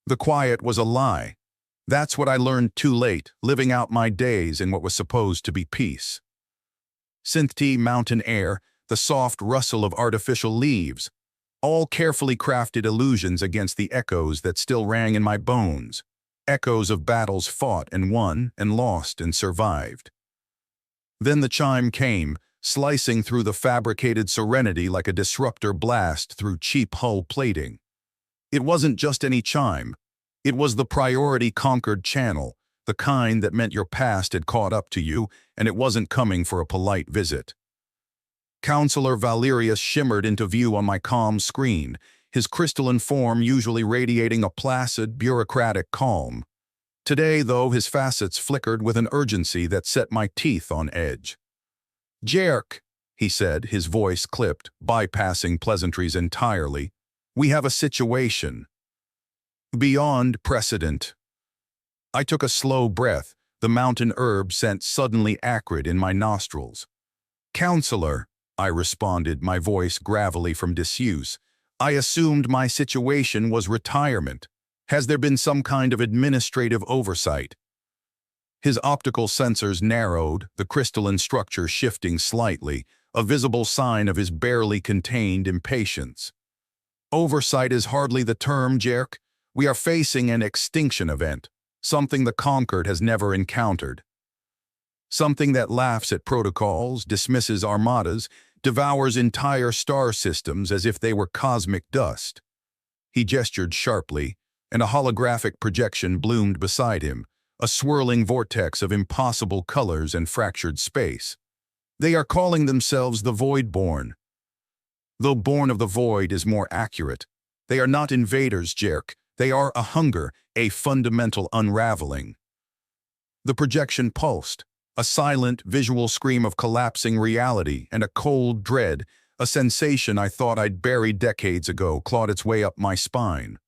The quiet was a lie. That's what I learned too late, living out my days in what was supposed to be peace. Synthy mountain air, the soft rustle of artificial leaves, all carefully crafted illusions against the echoes that still rang in my bones, echoes of battles fought and won and lost and survived. Then the chime came, slicing through the fabricated serenity like a disruptor blast through cheap hull plating. It wasn't just any chime. It was the priority-conquered channel, the kind that meant your past had caught up to you, and it wasn't coming for a polite visit. Counselor Valerius shimmered into view on my calm screen, his crystalline form usually radiating a placid, bureaucratic calm. Today, though, his facets flickered with an urgency that set my teeth on edge. "Jerk," he said, his voice clipped, bypassing pleasantries entirely. "We have a situation. Beyond precedent." I took a slow breath, the mountain herb scent suddenly acrid in my nostrils. "Counselor," I responded, my voice gravelly from disuse, "I assumed my situation was retirement. Has there been some kind of administrative oversight?" His optical sensors narrowed, the crystalline structure shifting slightly, a visible sign of his barely contained impatience. "Oversight is hardly the term, Jerk. We are facing an extinction event, something the conquered has never encountered. Something that laughs at protocols, dismisses armadas, devours entire star systems as if they were cosmic dust." He gestured sharply, and a holographic projection bloomed beside him, a swirling vortex of impossible colors and fractured space. "They are calling themselves the Voidborn. Though born of the void is more accurate. They are not invaders, Jerk. They are a hunger, a fundamental unraveling." The projection pulsed, a silent, visual scream of collapsing reality and a cold dread, a sensation I thought I'd buried decades ago, clawed its way up my spine.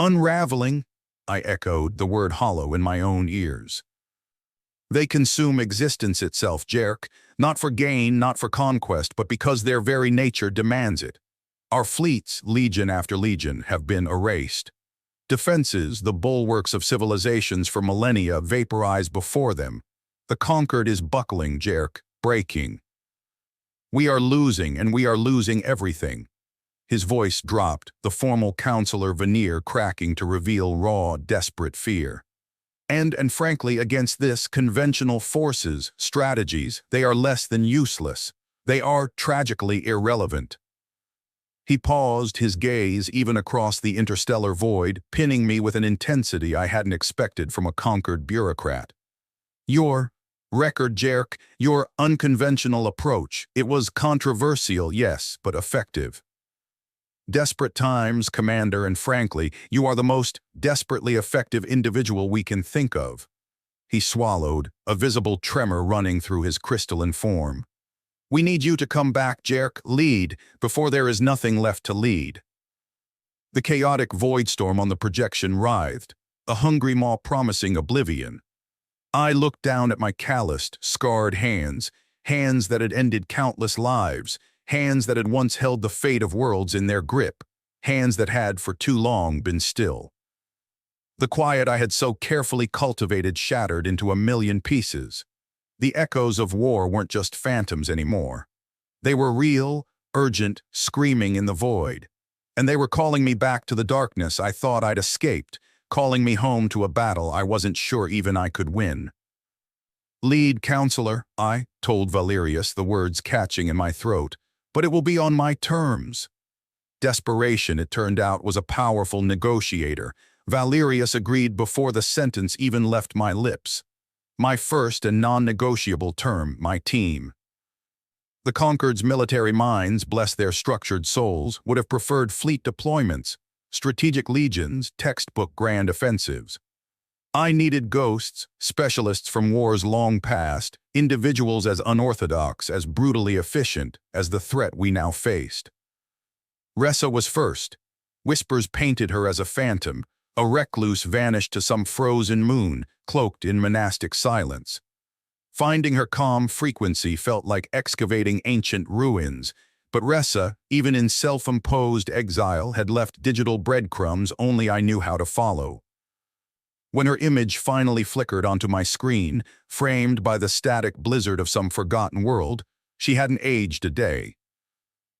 "Unraveling?" I echoed, the word hollow in my own ears. "They consume existence itself, Jerk, not for gain, not for conquest, but because their very nature demands it. Our fleets, legion after legion, have been erased. Defenses, the bulwarks of civilizations for millennia, vaporized before them. The conquered is buckling, Jerk, breaking. We are losing, and we are losing everything." His voice dropped, the formal counselor veneer cracking to reveal raw, desperate fear. And frankly, against this, conventional forces, strategies, they are less than useless. They are tragically irrelevant. He paused, his gaze even across the interstellar void, pinning me with an intensity I hadn't expected from a conquered bureaucrat. "Your record, Jerk, your unconventional approach. It was controversial, yes, but effective. Desperate times, Commander, and frankly, you are the most desperately effective individual we can think of." He swallowed, a visible tremor running through his crystalline form. "We need you to come back, Jerk, lead, before there is nothing left to lead." The chaotic void storm on the projection writhed, a hungry maw promising oblivion. I looked down at my calloused, scarred hands, hands that had ended countless lives, hands that had once held the fate of worlds in their grip, hands that had for too long been still. The quiet I had so carefully cultivated shattered into a million pieces. The echoes of war weren't just phantoms anymore. They were real, urgent, screaming in the void. And they were calling me back to the darkness I thought I'd escaped, calling me home to a battle I wasn't sure even I could win. "Lead, counselor," I told Valerius, the words catching in my throat, "but it will be on my terms." Desperation, it turned out, was a powerful negotiator. Valerius agreed before the sentence even left my lips. My first and non-negotiable term, my team. The conquered's military minds, bless their structured souls, would have preferred fleet deployments, strategic legions, textbook grand offensives. I needed ghosts, specialists from wars long past, individuals as unorthodox, as brutally efficient as the threat we now faced. Ressa was first. Whispers painted her as a phantom, a recluse vanished to some frozen moon, cloaked in monastic silence. Finding her calm frequency felt like excavating ancient ruins, But Ressa, even in self-imposed exile, had left digital breadcrumbs only I knew how to follow. When her image finally flickered onto my screen, framed by the static blizzard of some forgotten world, she hadn't aged a day.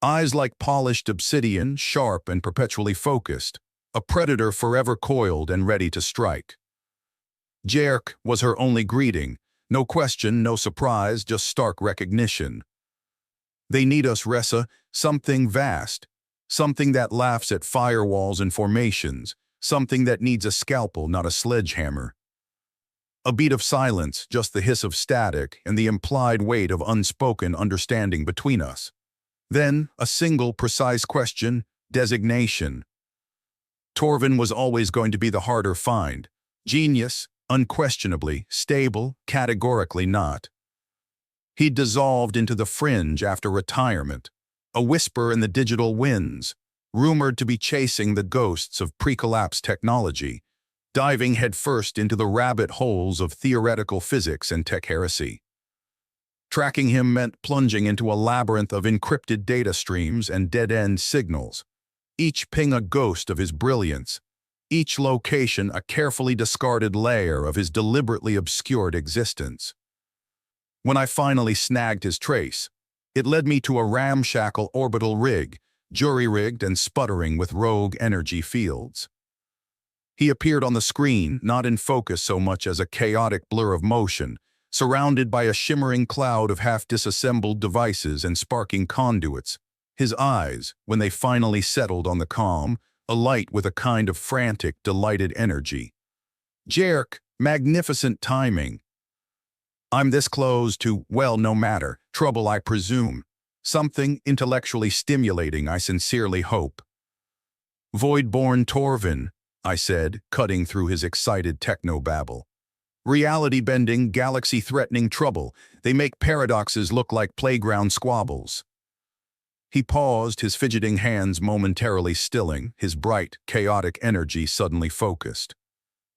Eyes like polished obsidian, sharp and perpetually focused, a predator forever coiled and ready to strike. Jerk was her only greeting, no question, no surprise, just stark recognition. They need us, Ressa, something vast, something that laughs at firewalls and formations, something that needs a scalpel, not a sledgehammer. A beat of silence, just the hiss of static and the implied weight of unspoken understanding between us. Then, a single, precise question, designation. Torvin was always going to be the harder find. Genius, unquestionably, stable, categorically not. He'd dissolved into the fringe after retirement, a whisper in the digital winds, rumored to be chasing the ghosts of pre-collapse technology, diving headfirst into the rabbit holes of theoretical physics and tech heresy. Tracking him meant plunging into a labyrinth of encrypted data streams and dead-end signals, each ping a ghost of his brilliance, each location a carefully discarded layer of his deliberately obscured existence. When I finally snagged his trace, it led me to a ramshackle orbital rig, jury-rigged and sputtering with rogue energy fields. He appeared on the screen, not in focus so much as a chaotic blur of motion, surrounded by a shimmering cloud of half-disassembled devices and sparking conduits. His eyes, when they finally settled on the comm, alight with a kind of frantic, delighted energy. Jerk, magnificent timing. I'm this close to, well, no matter, trouble I presume. Something intellectually stimulating, I sincerely hope. Void-born Torvin, I said, cutting through his excited techno-babble. Reality-bending, galaxy-threatening trouble. They make paradoxes look like playground squabbles. He paused, his fidgeting hands momentarily stilling, his bright, chaotic energy suddenly focused.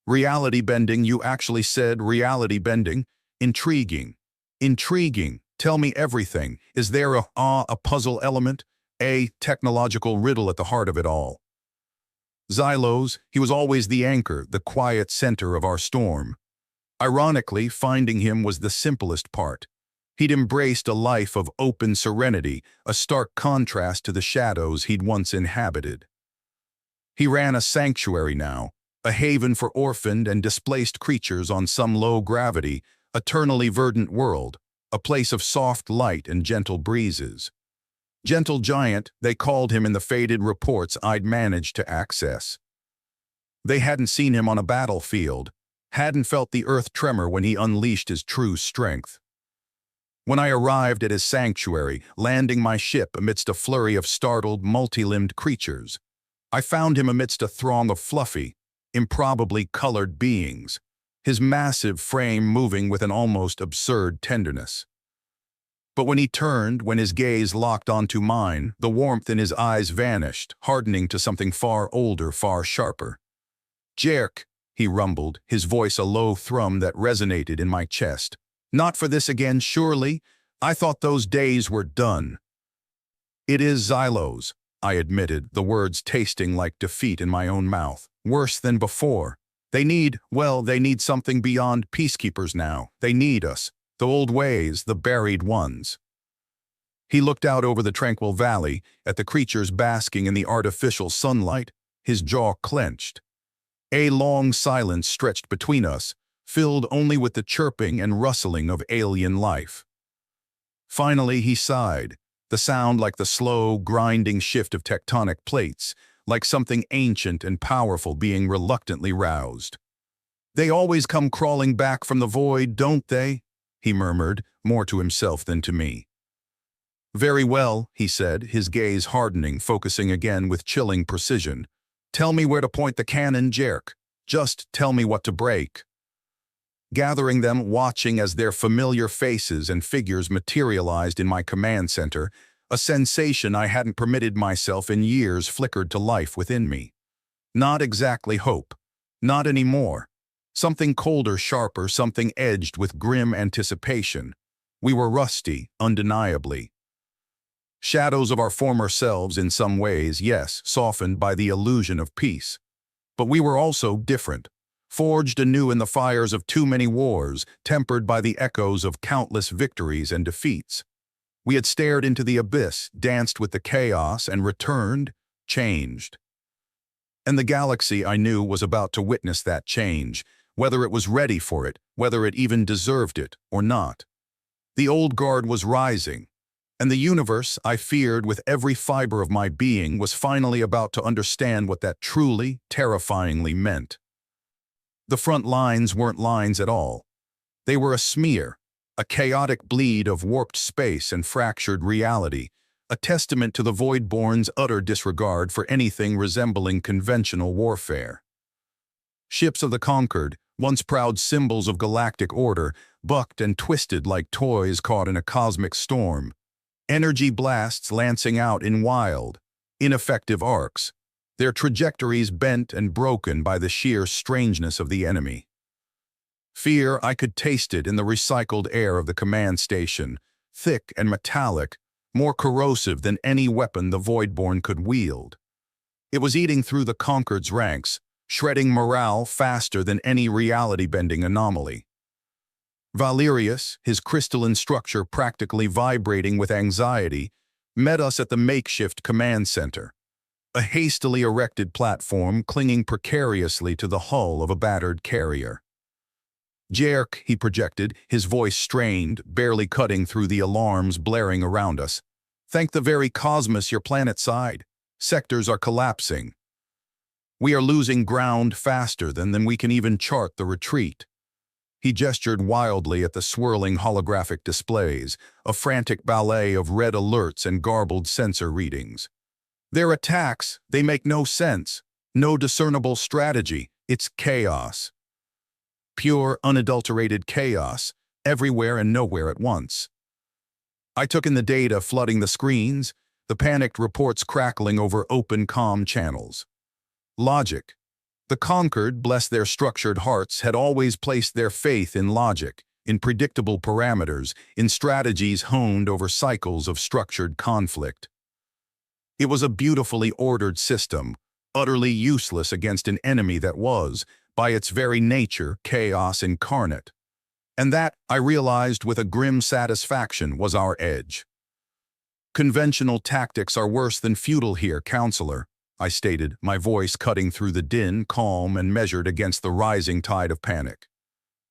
Reality-bending, you actually said reality-bending? Intriguing. Intriguing. Tell me everything. Is there a puzzle element? A technological riddle at the heart of it all? Xylos, he was always the anchor, the quiet center of our storm. Ironically, finding him was the simplest part. He'd embraced a life of open serenity, a stark contrast to the shadows he'd once inhabited. He ran a sanctuary now, a haven for orphaned and displaced creatures on some low-gravity, eternally verdant world, a place of soft light and gentle breezes. Gentle Giant, they called him in the faded reports I'd managed to access. They hadn't seen him on a battlefield, hadn't felt the earth tremor when he unleashed his true strength. When I arrived at his sanctuary, landing my ship amidst a flurry of startled, multi-limbed creatures, I found him amidst a throng of fluffy, improbably colored beings, his massive frame moving with an almost absurd tenderness. But when he turned, when his gaze locked onto mine, the warmth in his eyes vanished, hardening to something far older, far sharper. Jerk, he rumbled, his voice a low thrum that resonated in my chest. Not for this again, surely? I thought those days were done. It is Xylos, I admitted, the words tasting like defeat in my own mouth. Worse than before. They need something beyond peacekeepers now. They need us. The old ways, the buried ones. He looked out over the tranquil valley, at the creatures basking in the artificial sunlight, his jaw clenched. A long silence stretched between us, filled only with the chirping and rustling of alien life. Finally he sighed, the sound like the slow, grinding shift of tectonic plates, like something ancient and powerful being reluctantly roused. They always come crawling back from the void, don't they? He murmured, more to himself than to me. Very well, he said, his gaze hardening, focusing again with chilling precision. Tell me where to point the cannon, Jerk. Just tell me what to break. Gathering them, watching as their familiar faces and figures materialized in my command center, a sensation I hadn't permitted myself in years flickered to life within me. Not exactly hope. Not anymore. Something colder, sharper, something edged with grim anticipation. We were rusty, undeniably. Shadows of our former selves in some ways, yes, softened by the illusion of peace. But we were also different, forged anew in the fires of too many wars, tempered by the echoes of countless victories and defeats. We had stared into the abyss, danced with the chaos, and returned, changed. And the galaxy, I knew, was about to witness that change, whether it was ready for it, whether it even deserved it or not. The old guard was rising, and the universe, I feared with every fiber of my being, was finally about to understand what that truly, terrifyingly meant. The front lines weren't lines at all. They were a smear, a chaotic bleed of warped space and fractured reality, a testament to the Voidborn's utter disregard for anything resembling conventional warfare. Ships of the conquered, once proud symbols of galactic order, bucked and twisted like toys caught in a cosmic storm. Energy blasts lancing out in wild, ineffective arcs, their trajectories bent and broken by the sheer strangeness of the enemy. Fear, I could taste it in the recycled air of the command station, thick and metallic, more corrosive than any weapon the Voidborn could wield. It was eating through the conquered's ranks, shredding morale faster than any reality-bending anomaly. Valerius, his crystalline structure practically vibrating with anxiety, met us at the makeshift command center, a hastily erected platform clinging precariously to the hull of a battered carrier. "Jerk," he projected, his voice strained, barely cutting through the alarms blaring around us. "Thank the very cosmos your planet side. Sectors are collapsing. We are losing ground faster than we can even chart the retreat." He gestured wildly at the swirling holographic displays, a frantic ballet of red alerts and garbled sensor readings. "Their attacks, they make no sense. No discernible strategy. It's chaos. Pure, unadulterated chaos, everywhere and nowhere at once." I took in the data flooding the screens, the panicked reports crackling over open comm channels. Logic. The conquered, bless their structured hearts, had always placed their faith in logic, in predictable parameters, in strategies honed over cycles of structured conflict. It was a beautifully ordered system, utterly useless against an enemy that was, by its very nature, chaos incarnate. And that, I realized with a grim satisfaction, was our edge. "Conventional tactics are worse than futile here, counselor," I stated, my voice cutting through the din, calm and measured against the rising tide of panic.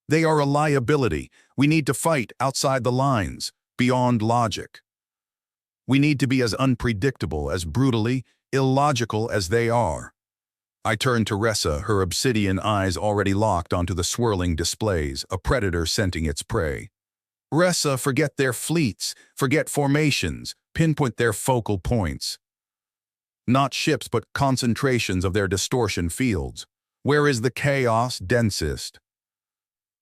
"They are a liability. We need to fight outside the lines, beyond logic. We need to be as unpredictable, as brutally illogical as they are." I turned to Ressa, her obsidian eyes already locked onto the swirling displays, a predator scenting its prey. "Ressa, forget their fleets, forget formations, pinpoint their focal points. Not ships, but concentrations of their distortion fields. Where is the chaos densest?"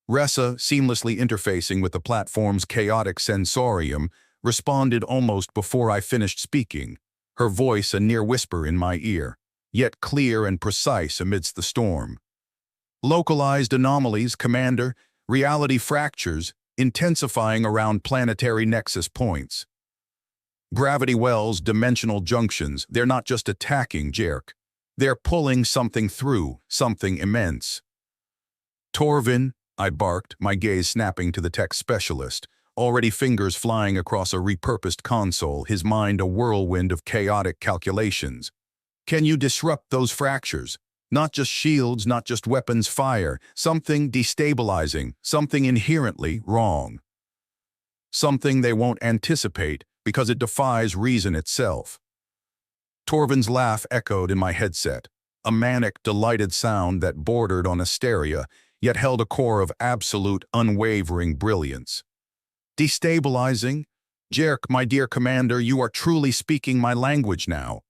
Ressa, seamlessly interfacing with the platform's chaotic sensorium, responded almost before I finished speaking, her voice a near whisper in my ear, yet clear and precise amidst the storm. "Localized anomalies, Commander, reality fractures, intensifying around planetary nexus points. Gravity wells, dimensional junctions, they're not just attacking, Jerk. They're pulling something through, something immense." "Torvin," I barked, my gaze snapping to the tech specialist, already fingers flying across a repurposed console, his mind a whirlwind of chaotic calculations. "Can you disrupt those fractures? Not just shields, not just weapons fire, something destabilizing, something inherently wrong. Something they won't anticipate, because it defies reason itself." Torvin's laugh echoed in my headset, a manic, delighted sound that bordered on hysteria, yet held a core of absolute, unwavering brilliance. "Destabilizing? Jerk, my dear commander, you are truly speaking my language now.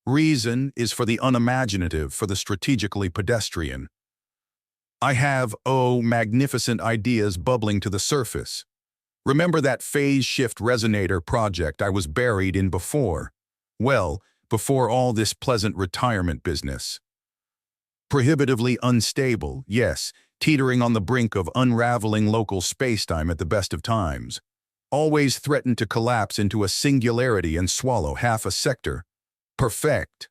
Reason is for the unimaginative, for the strategically pedestrian. I have, magnificent ideas bubbling to the surface. Remember that phase shift resonator project I was buried in before? Well, before all this pleasant retirement business. Prohibitively unstable, yes, teetering on the brink of unraveling local spacetime at the best of times. always threatened to collapse into a singularity and swallow half a sector. Perfect.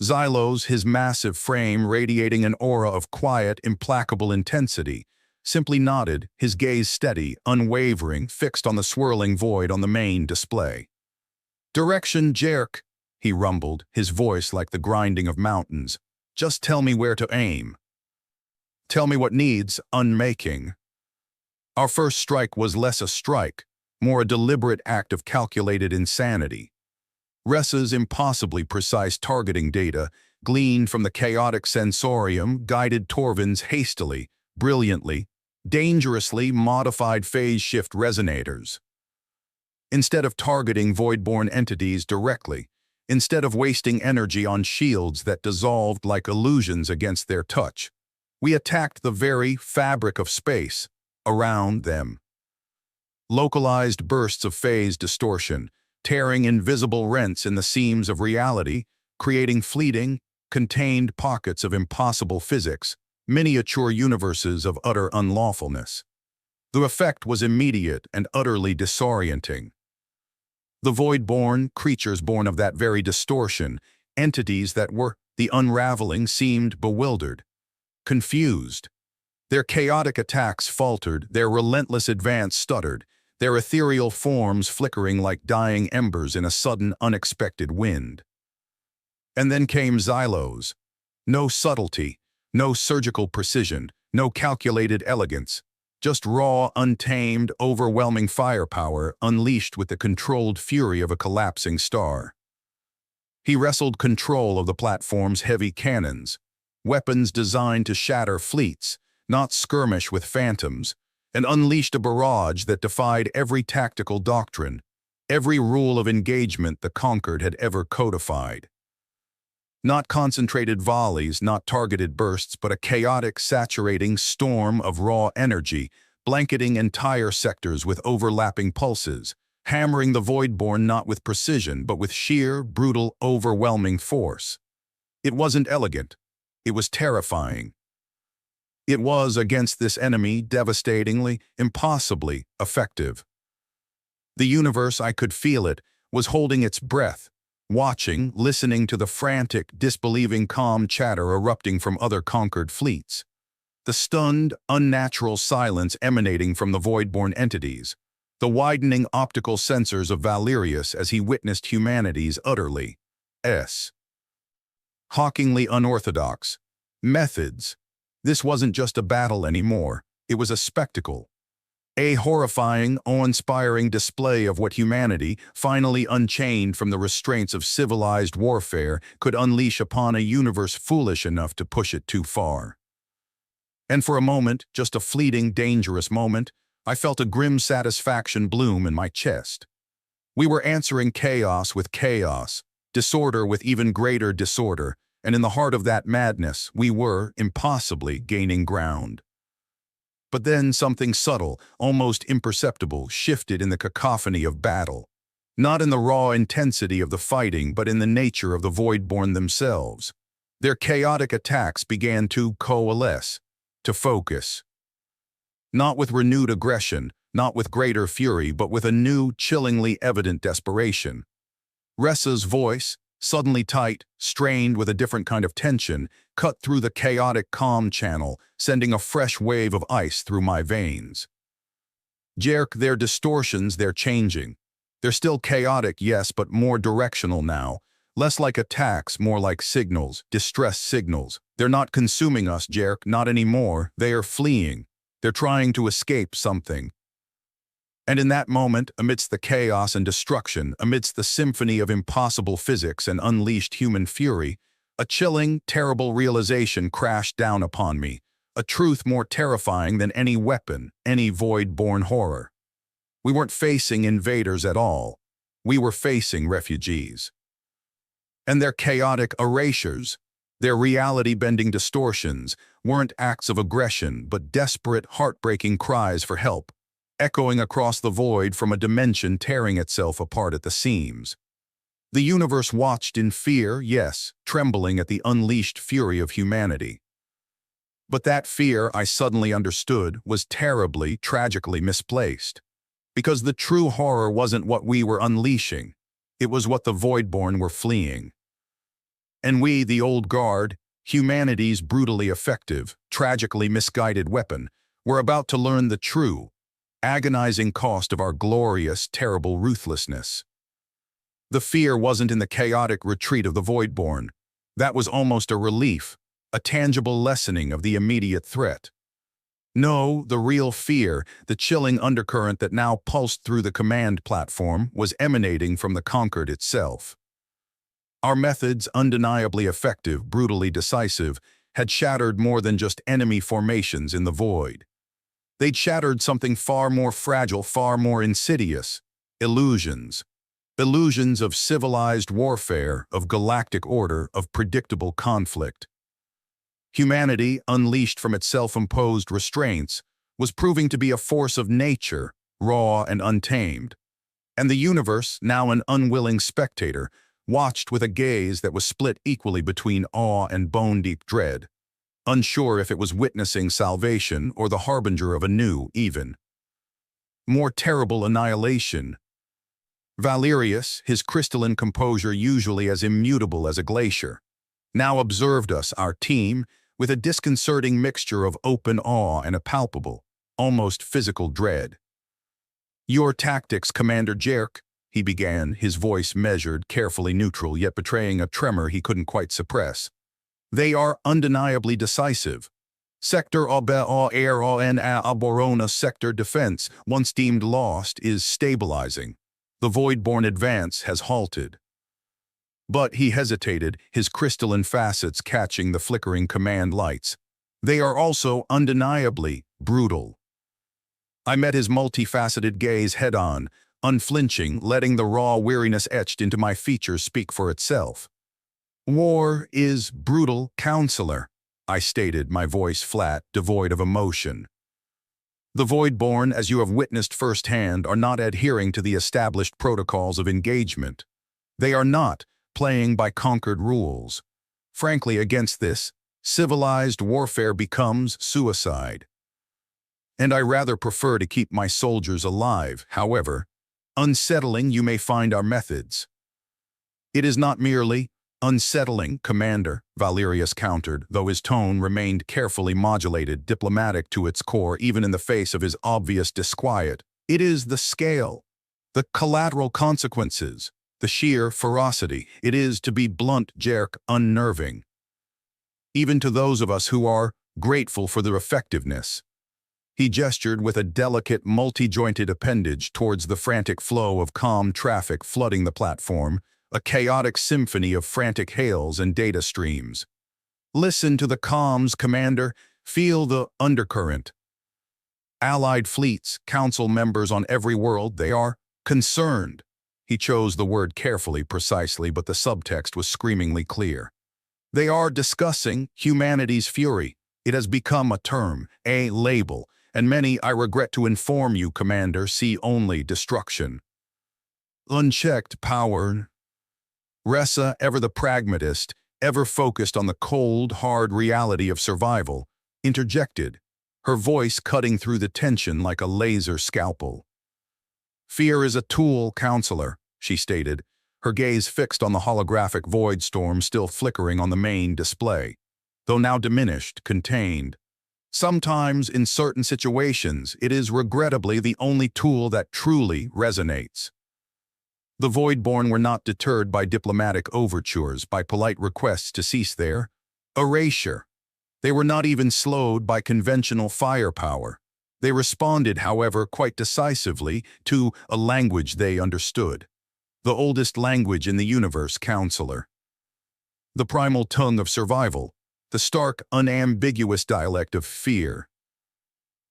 Xylos, his massive frame radiating an aura of quiet, implacable intensity, simply nodded, his gaze steady, unwavering, fixed on the swirling void on the main display. "Direction, Jerk," he rumbled, his voice like the grinding of mountains. "Just tell me where to aim. Tell me what needs unmaking." Our first strike was less a strike, more a deliberate act of calculated insanity. Ressa's impossibly precise targeting data, gleaned from the chaotic sensorium, guided Torvin's hastily, brilliantly, dangerously modified phase shift resonators. Instead of targeting void-born entities directly, instead of wasting energy on shields that dissolved like illusions against their touch, we attacked the very fabric of space around them. Localized bursts of phase distortion, tearing invisible rents in the seams of reality, creating fleeting, contained pockets of impossible physics, miniature universes of utter unlawfulness. The effect was immediate and utterly disorienting. The void-born, creatures born of that very distortion, entities that were the unraveling, seemed bewildered, confused. Their chaotic attacks faltered, their relentless advance stuttered, their ethereal forms flickering like dying embers in a sudden, unexpected wind. And then came Xylos. No subtlety, no surgical precision, no calculated elegance, just raw, untamed, overwhelming firepower unleashed with the controlled fury of a collapsing star. He wrestled control of the platform's heavy cannons, weapons designed to shatter fleets, not skirmish with phantoms, and unleashed a barrage that defied every tactical doctrine, every rule of engagement the conquered had ever codified. Not concentrated volleys, not targeted bursts, but a chaotic, saturating storm of raw energy, blanketing entire sectors with overlapping pulses, hammering the void-born not with precision, but with sheer, brutal, overwhelming force. It wasn't elegant. It was terrifying. It was, against this enemy, devastatingly, impossibly effective. The universe, I could feel it, was holding its breath, watching, listening to the frantic, disbelieving calm chatter erupting from other conquered fleets. The stunned, unnatural silence emanating from the void-born entities. The widening optical sensors of Valerius as he witnessed humanity's utterly hawkingly unorthodox methods. This wasn't just a battle anymore, it was a spectacle. A horrifying, awe-inspiring display of what humanity, finally unchained from the restraints of civilized warfare, could unleash upon a universe foolish enough to push it too far. And for a moment, just a fleeting, dangerous moment, I felt a grim satisfaction bloom in my chest. We were answering chaos with chaos, disorder with even greater disorder, and in the heart of that madness, we were, impossibly, gaining ground. But then something subtle, almost imperceptible, shifted in the cacophony of battle. Not in the raw intensity of the fighting, but in the nature of the void-born themselves. Their chaotic attacks began to coalesce, to focus. Not with renewed aggression, not with greater fury, but with a new, chillingly evident desperation. Ressa's voice, suddenly tight, strained with a different kind of tension, cut through the chaotic calm channel, sending a fresh wave of ice through my veins. "Jerk, they're distortions, they're changing. They're still chaotic, yes, but more directional now. Less like attacks, more like signals, distress signals. They're not consuming us, Jerk, not anymore. They are fleeing. They're trying to escape something." And in that moment, amidst the chaos and destruction, amidst the symphony of impossible physics and unleashed human fury, a chilling, terrible realization crashed down upon me, a truth more terrifying than any weapon, any void-born horror. We weren't facing invaders at all. We were facing refugees. And their chaotic erasures, their reality-bending distortions, weren't acts of aggression, but desperate, heartbreaking cries for help, echoing across the void from a dimension tearing itself apart at the seams. The universe watched in fear, yes, trembling at the unleashed fury of humanity. But that fear, I suddenly understood, was terribly, tragically misplaced. Because the true horror wasn't what we were unleashing. It was what the Voidborn were fleeing. And we, the old guard, humanity's brutally effective, tragically misguided weapon, were about to learn the true, agonizing cost of our glorious, terrible ruthlessness. The fear wasn't in the chaotic retreat of the Voidborn. That was almost a relief, a tangible lessening of the immediate threat. No, the real fear, the chilling undercurrent that now pulsed through the command platform, was emanating from the Conquered itself. Our methods, undeniably effective, brutally decisive, had shattered more than just enemy formations in the void. They'd shattered something far more fragile, far more insidious: illusions. Illusions of civilized warfare, of galactic order, of predictable conflict. Humanity, unleashed from its self-imposed restraints, was proving to be a force of nature, raw and untamed. And the universe, now an unwilling spectator, watched with a gaze that was split equally between awe and bone-deep dread, unsure if it was witnessing salvation or the harbinger of a new, even more terrible annihilation. Valerius, his crystalline composure usually as immutable as a glacier, now observed us, our team, with a disconcerting mixture of open awe and a palpable, almost physical dread. "Your tactics, Commander Jerk," he began, his voice measured, carefully neutral, yet betraying a tremor he couldn't quite suppress. "They are undeniably decisive. Sector Aborona sector defense, once deemed lost, is stabilizing. The Voidborn advance has halted." But he hesitated, his crystalline facets catching the flickering command lights. "They are also undeniably brutal." I met his multifaceted gaze head-on, unflinching, letting the raw weariness etched into my features speak for itself. "War is brutal, Counselor," I stated, my voice flat, devoid of emotion. "The Voidborn, as you have witnessed firsthand, are not adhering to the established protocols of engagement. They are not playing by Conquered rules. Frankly, against this, civilized warfare becomes suicide. And I rather prefer to keep my soldiers alive. However, unsettling you may find our methods." "It is not merely unsettling, Commander," Valerius countered, though his tone remained carefully modulated, diplomatic to its core, even in the face of his obvious disquiet. "It is the scale, the collateral consequences, the sheer ferocity. It is, to be blunt, Jerk, unnerving. Even to those of us who are grateful for their effectiveness." He gestured with a delicate, multi-jointed appendage towards the frantic flow of calm traffic flooding the platform, a chaotic symphony of frantic hails and data streams. "Listen to the comms, Commander. Feel the undercurrent. Allied fleets, council members on every world, they are concerned." He chose the word carefully, precisely, but the subtext was screamingly clear. "They are discussing humanity's fury. It has become a term, a label, and many, I regret to inform you, Commander, see only destruction. Unchecked power." Ressa, ever the pragmatist, ever focused on the cold, hard reality of survival, interjected, her voice cutting through the tension like a laser scalpel. "Fear is a tool, Counselor," she stated, her gaze fixed on the holographic void storm still flickering on the main display, though now diminished, contained. "Sometimes, in certain situations, it is regrettably the only tool that truly resonates." The Voidborn were not deterred by diplomatic overtures, by polite requests to cease their erasure. They were not even slowed by conventional firepower. They responded, however, quite decisively to a language they understood. The oldest language in the universe, Counselor. The primal tongue of survival, the stark, unambiguous dialect of fear.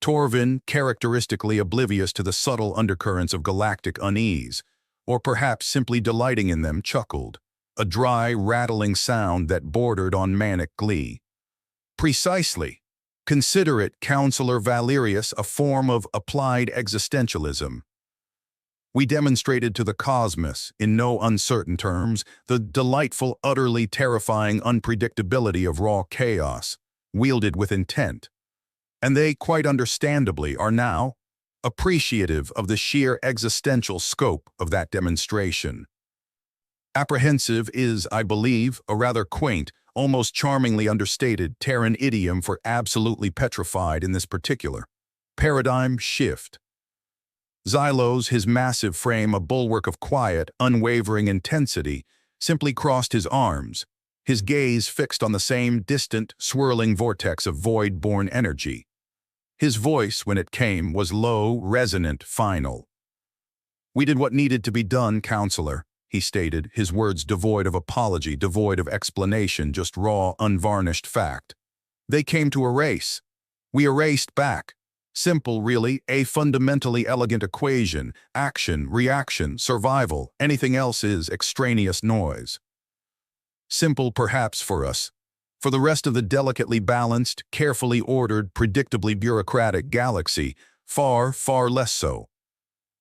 Torvin, characteristically oblivious to the subtle undercurrents of galactic unease, or perhaps simply delighting in them, chuckled, a dry, rattling sound that bordered on manic glee. "Precisely. Consider it, Counselor Valerius, a form of applied existentialism. We demonstrated to the cosmos, in no uncertain terms, the delightful, utterly terrifying unpredictability of raw chaos, wielded with intent. And they, quite understandably, are now appreciative of the sheer existential scope of that demonstration. Apprehensive is, I believe, a rather quaint, almost charmingly understated Terran idiom for absolutely petrified in this particular paradigm shift. Xylos, his massive frame a bulwark of quiet, unwavering intensity, simply crossed his arms, his gaze fixed on the same distant, swirling vortex of void-born energy. His voice, when it came, was low, resonant, final. "We did what needed to be done, Counselor," he stated, his words devoid of apology, devoid of explanation, just raw, unvarnished fact. "They came to erase. We erased back. Simple, really, a fundamentally elegant equation: action, reaction, survival. Anything else is extraneous noise." Simple, perhaps, for us. For the rest of the delicately balanced, carefully ordered, predictably bureaucratic galaxy, far, far less so.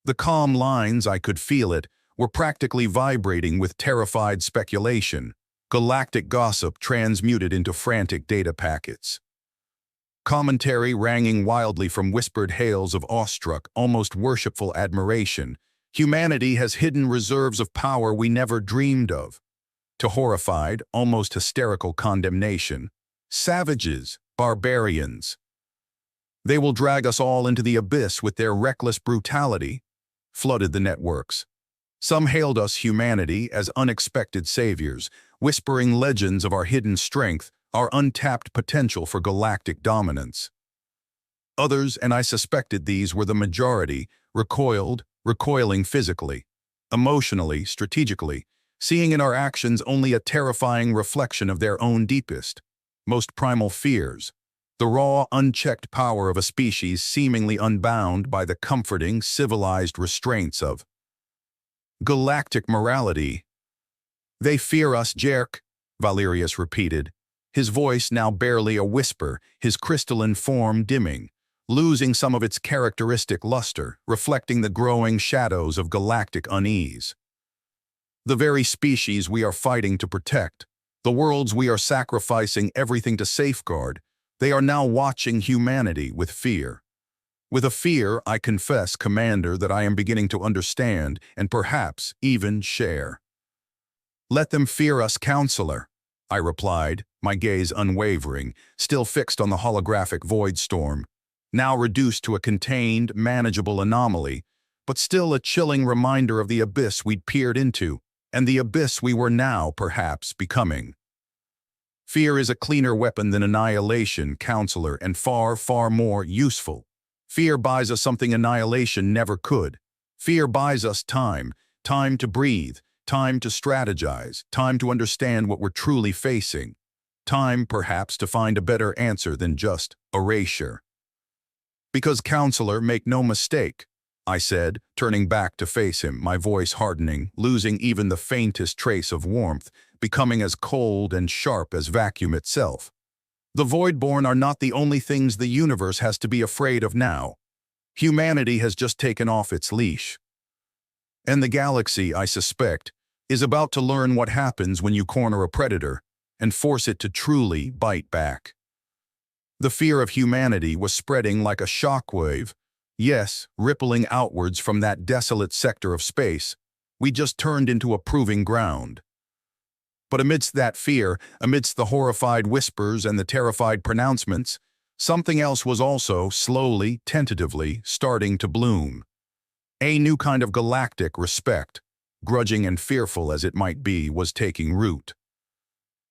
The calm lines, I could feel it, were practically vibrating with terrified speculation, galactic gossip transmuted into frantic data packets. Commentary ranging wildly from whispered hails of awestruck, almost worshipful admiration. Humanity has hidden reserves of power we never dreamed of. To horrified, almost hysterical condemnation. Savages, barbarians. They will drag us all into the abyss with their reckless brutality, flooded the networks. Some hailed us, humanity, as unexpected saviors, whispering legends of our hidden strength, our untapped potential for galactic dominance. Others, and I suspected these were the majority, recoiling physically, emotionally, strategically, seeing in our actions only a terrifying reflection of their own deepest, most primal fears, the raw, unchecked power of a species seemingly unbound by the comforting, civilized restraints of galactic morality. "They fear us, Jerk," Valerius repeated, his voice now barely a whisper, his crystalline form dimming, losing some of its characteristic luster, reflecting the growing shadows of galactic unease. "The very species we are fighting to protect, the worlds we are sacrificing everything to safeguard, they are now watching humanity with fear. With a fear, I confess, Commander, that I am beginning to understand and perhaps even share." "Let them fear us, Counselor," I replied, my gaze unwavering, still fixed on the holographic void storm, now reduced to a contained, manageable anomaly, but still a chilling reminder of the abyss we'd peered into, and the abyss we were now, perhaps, becoming. "Fear is a cleaner weapon than annihilation, Counselor, and far, far more useful. Fear buys us something annihilation never could. Fear buys us time, time to breathe, time to strategize, time to understand what we're truly facing, time, perhaps, to find a better answer than just erasure." "Because, Counselor, make no mistake," I said, turning back to face him, my voice hardening, losing even the faintest trace of warmth, becoming as cold and sharp as vacuum itself. "The Voidborn are not the only things the universe has to be afraid of now. Humanity has just taken off its leash. And the galaxy, I suspect, is about to learn what happens when you corner a predator and force it to truly bite back." The fear of humanity was spreading like a shockwave, yes, rippling outwards from that desolate sector of space we just turned into a proving ground. But amidst that fear, amidst the horrified whispers and the terrified pronouncements, something else was also, slowly, tentatively, starting to bloom. A new kind of galactic respect, grudging and fearful as it might be, was taking root.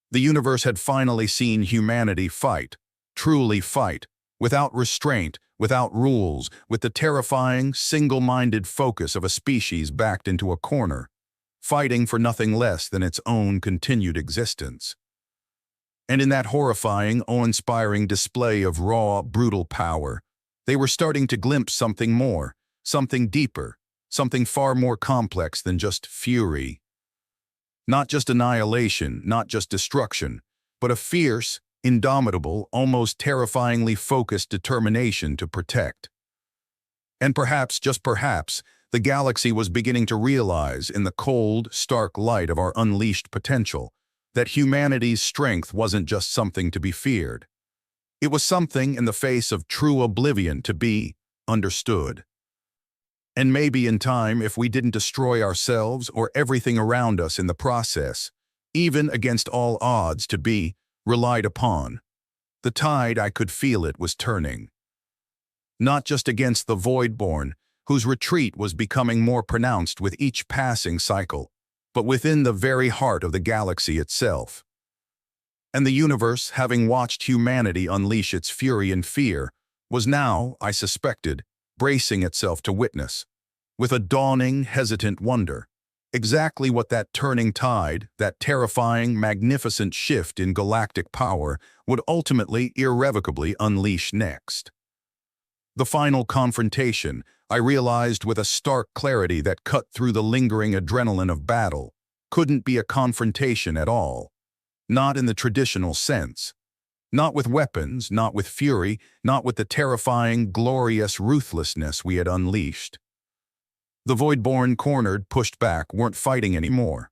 The universe had finally seen humanity fight, truly fight, without restraint, without rules, with the terrifying, single-minded focus of a species backed into a corner, fighting for nothing less than its own continued existence. And in that horrifying, awe-inspiring display of raw, brutal power, they were starting to glimpse something more, something deeper, something far more complex than just fury. Not just annihilation, not just destruction, but a fierce, indomitable, almost terrifyingly focused determination to protect. And perhaps, just perhaps, the galaxy was beginning to realize, in the cold, stark light of our unleashed potential, that humanity's strength wasn't just something to be feared. It was something, in the face of true oblivion, to be understood. And maybe in time, if we didn't destroy ourselves or everything around us in the process, even against all odds to be relied upon. The tide, I could feel it, was turning. Not just against the Voidborn, whose retreat was becoming more pronounced with each passing cycle, but within the very heart of the galaxy itself. And the universe, having watched humanity unleash its fury and fear, was now, I suspected, bracing itself to witness, with a dawning, hesitant wonder, exactly what that turning tide, that terrifying, magnificent shift in galactic power would ultimately, irrevocably unleash next. The final confrontation, I realized with a stark clarity that cut through the lingering adrenaline of battle, couldn't be a confrontation at all. Not in the traditional sense. Not with weapons, not with fury, not with the terrifying, glorious ruthlessness we had unleashed. The Voidborn, cornered, pushed back, weren't fighting anymore.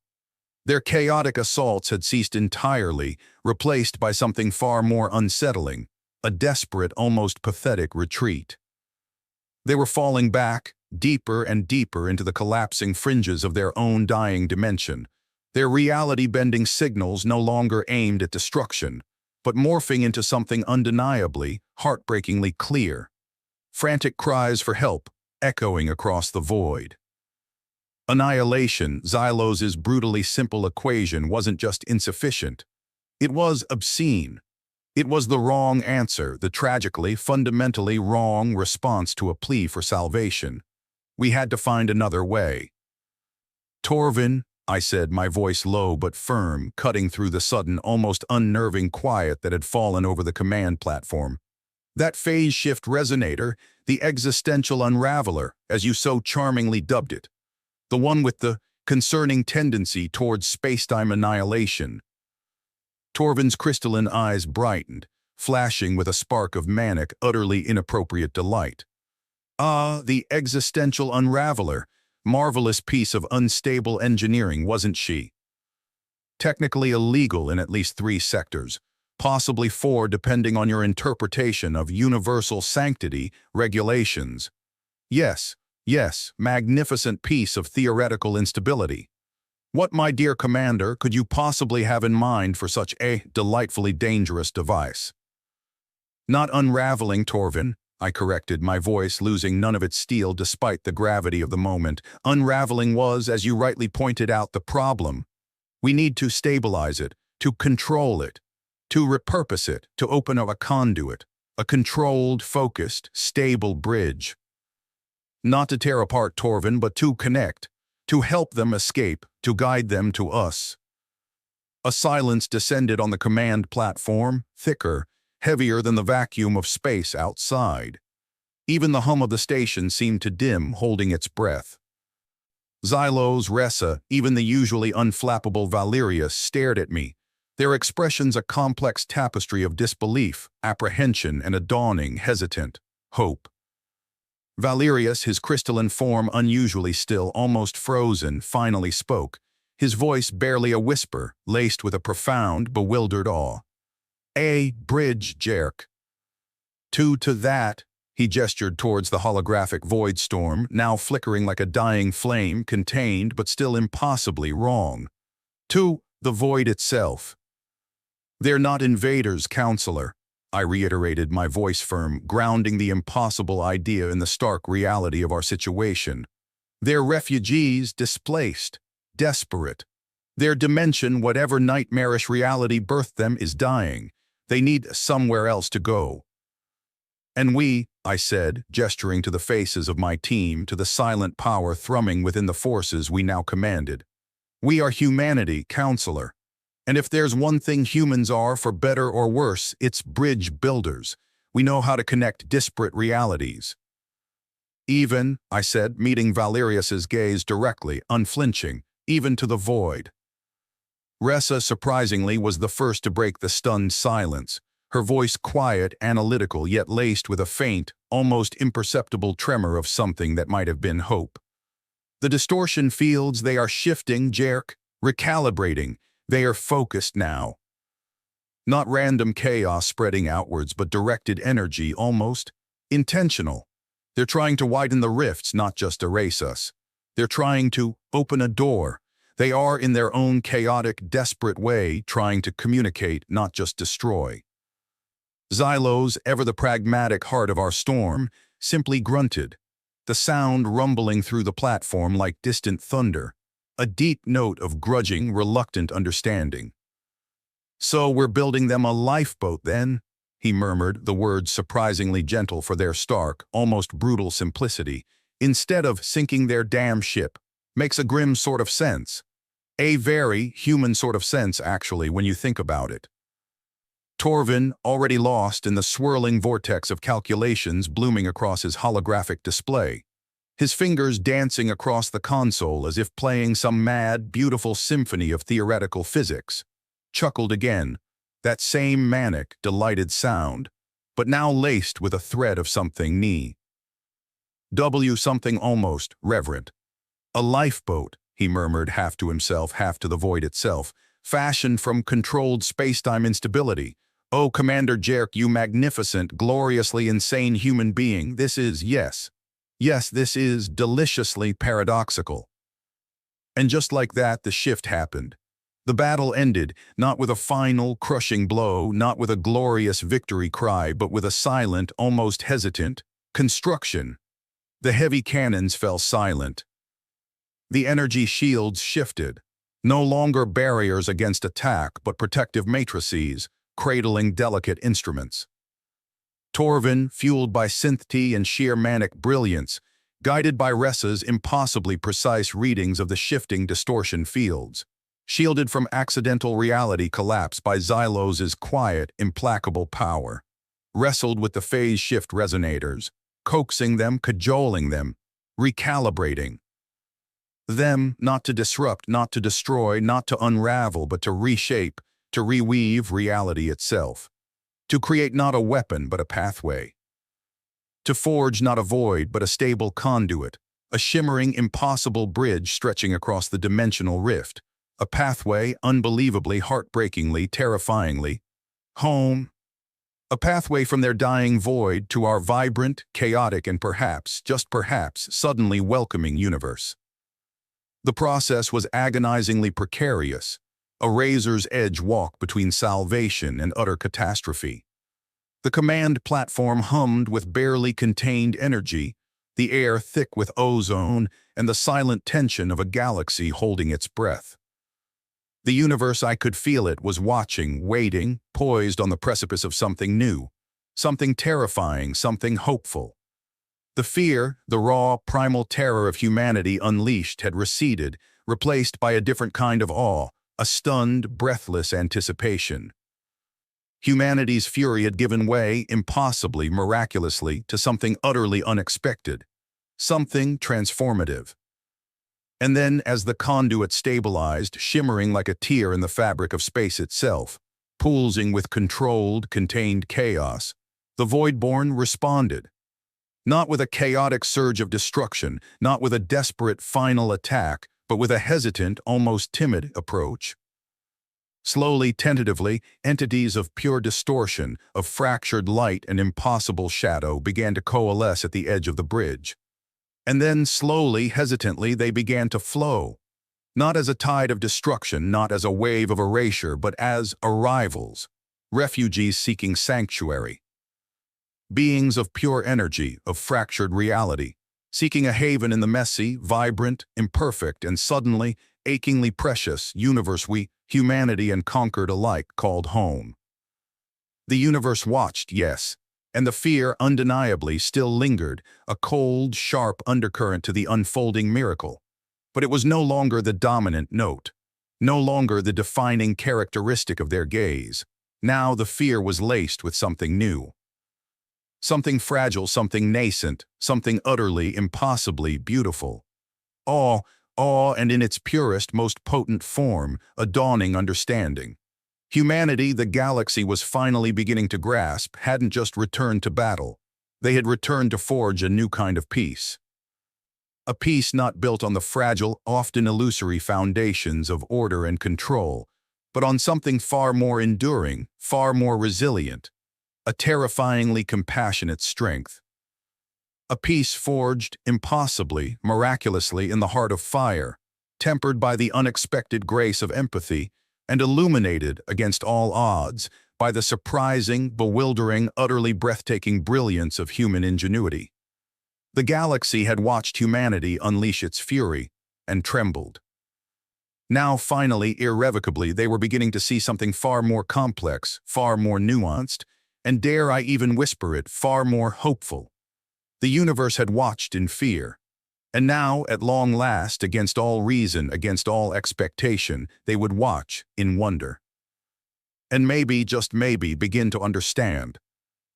Their chaotic assaults had ceased entirely, replaced by something far more unsettling, a desperate, almost pathetic retreat. They were falling back, deeper and deeper into the collapsing fringes of their own dying dimension, their reality-bending signals no longer aimed at destruction, but morphing into something undeniably, heartbreakingly clear. Frantic cries for help, echoing across the void. Annihilation, Xylos's brutally simple equation, wasn't just insufficient. It was obscene. It was the wrong answer, the tragically, fundamentally wrong response to a plea for salvation. We had to find another way. Torvin, I said, my voice low but firm, cutting through the sudden, almost unnerving quiet that had fallen over the command platform. That phase shift resonator, the existential unraveler, as you so charmingly dubbed it, the one with the concerning tendency towards space-time annihilation. Torvin's crystalline eyes brightened, flashing with a spark of manic, utterly inappropriate delight. Ah, the existential unraveler. Marvelous piece of unstable engineering, wasn't she? Technically illegal in at least 3 sectors, possibly 4 depending on your interpretation of universal sanctity regulations. Yes, magnificent piece of theoretical instability. What, my dear commander, could you possibly have in mind for such a delightfully dangerous device? Not unraveling, Torvin, I corrected, my voice losing none of its steel despite the gravity of the moment. Unraveling was, as you rightly pointed out, the problem. We need to stabilize it, to control it, to repurpose it, to open up a conduit, a controlled, focused, stable bridge. Not to tear apart, Torvin, but to connect, to help them escape, to guide them to us. A silence descended on the command platform, thicker, heavier than the vacuum of space outside. Even the hum of the station seemed to dim, holding its breath. Xylos, Ressa, even the usually unflappable Valerius stared at me, their expressions a complex tapestry of disbelief, apprehension, and a dawning, hesitant hope. Valerius, his crystalline form unusually still, almost frozen, finally spoke, his voice barely a whisper, laced with a profound, bewildered awe. A bridge, Jerk. To that, he gestured towards the holographic void storm, now flickering like a dying flame, contained but still impossibly wrong. To the void itself. They're not invaders, counselor, I reiterated, my voice firm, grounding the impossible idea in the stark reality of our situation. They're refugees, displaced, desperate. Their dimension, whatever nightmarish reality birthed them, is dying. They need somewhere else to go. And we, I said, gesturing to the faces of my team, to the silent power thrumming within the forces we now commanded. We are humanity, counselor. And if there's one thing humans are, for better or worse, it's bridge builders. We know how to connect disparate realities. Even, I said, meeting Valerius's gaze directly, unflinching, even to the void. Ressa, surprisingly, was the first to break the stunned silence, her voice quiet, analytical, yet laced with a faint, almost imperceptible tremor of something that might have been hope. The distortion fields, they are shifting, Jerk, recalibrating. They are focused now. Not random chaos spreading outwards, but directed energy, almost intentional. They're trying to widen the rifts, not just erase us. They're trying to open a door. They are, in their own chaotic, desperate way, trying to communicate, not just destroy. Xylos, ever the pragmatic heart of our storm, simply grunted, the sound rumbling through the platform like distant thunder, a deep note of grudging, reluctant understanding. "So we're building them a lifeboat, then?" he murmured, the words surprisingly gentle for their stark, almost brutal simplicity. "Instead of sinking their damn ship. Makes a grim sort of sense. A very human sort of sense, actually, when you think about it." Torvin, already lost in the swirling vortex of calculations blooming across his holographic display, his fingers dancing across the console as if playing some mad, beautiful symphony of theoretical physics, chuckled again, that same manic, delighted sound, but now laced with a thread of something something almost reverent. "A lifeboat," he murmured, half to himself, half to the void itself, "fashioned from controlled space-time instability. Oh, Commander Jerk, you magnificent, gloriously insane human being, this is, yes, this is deliciously paradoxical." And just like that, the shift happened. The battle ended, not with a final, crushing blow, not with a glorious victory cry, but with a silent, almost hesitant, construction. The heavy cannons fell silent. The energy shields shifted, no longer barriers against attack, but protective matrices, cradling delicate instruments. Torvin, fueled by synth-T and sheer manic brilliance, guided by Ressa's impossibly precise readings of the shifting distortion fields, shielded from accidental reality collapse by Xylos' quiet, implacable power, wrestled with the phase shift resonators, coaxing them, cajoling them, recalibrating them, not to disrupt, not to destroy, not to unravel, but to reshape, to reweave reality itself, to create not a weapon but a pathway, to forge not a void but a stable conduit, a shimmering, impossible bridge stretching across the dimensional rift, a pathway unbelievably, heartbreakingly, terrifyingly, home, a pathway from their dying void to our vibrant, chaotic, and perhaps, just perhaps, suddenly welcoming universe. The process was agonizingly precarious, a razor's edge walk between salvation and utter catastrophe. The command platform hummed with barely contained energy, the air thick with ozone and the silent tension of a galaxy holding its breath. The universe, I could feel it, was watching, waiting, poised on the precipice of something new, something terrifying, something hopeful. The fear, the raw, primal terror of humanity unleashed had receded, replaced by a different kind of awe, a stunned, breathless anticipation. Humanity's fury had given way, impossibly, miraculously, to something utterly unexpected, something transformative. And then, as the conduit stabilized, shimmering like a tear in the fabric of space itself, pulsing with controlled, contained chaos, the Voidborn responded. Not with a chaotic surge of destruction, not with a desperate final attack, but with a hesitant, almost timid approach. Slowly, tentatively, entities of pure distortion, of fractured light and impossible shadow began to coalesce at the edge of the bridge. And then, slowly, hesitantly, they began to flow. Not as a tide of destruction, not as a wave of erasure, but as arrivals, refugees seeking sanctuary. Beings of pure energy, of fractured reality, seeking a haven in the messy, vibrant, imperfect, and suddenly, achingly precious universe we, humanity and conquered alike, called home. The universe watched, yes, and the fear undeniably still lingered, a cold, sharp undercurrent to the unfolding miracle. But it was no longer the dominant note, no longer the defining characteristic of their gaze. Now the fear was laced with something new. Something fragile, something nascent, something utterly, impossibly beautiful. Awe, and in its purest, most potent form, a dawning understanding. Humanity, the galaxy was finally beginning to grasp, hadn't just returned to battle. They had returned to forge a new kind of peace. A peace not built on the fragile, often illusory foundations of order and control, but on something far more enduring, far more resilient, a terrifyingly compassionate strength. A peace forged impossibly, miraculously in the heart of fire, tempered by the unexpected grace of empathy, and illuminated against all odds by the surprising, bewildering, utterly breathtaking brilliance of human ingenuity. The galaxy had watched humanity unleash its fury and trembled. Now, finally, irrevocably, they were beginning to see something far more complex, far more nuanced, and dare I even whisper it, far more hopeful. The universe had watched in fear. And now, at long last, against all reason, against all expectation, they would watch in wonder. And maybe, just maybe, begin to understand.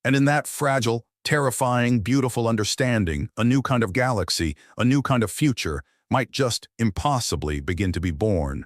And in that fragile, terrifying, beautiful understanding, a new kind of galaxy, a new kind of future, might just impossibly begin to be born.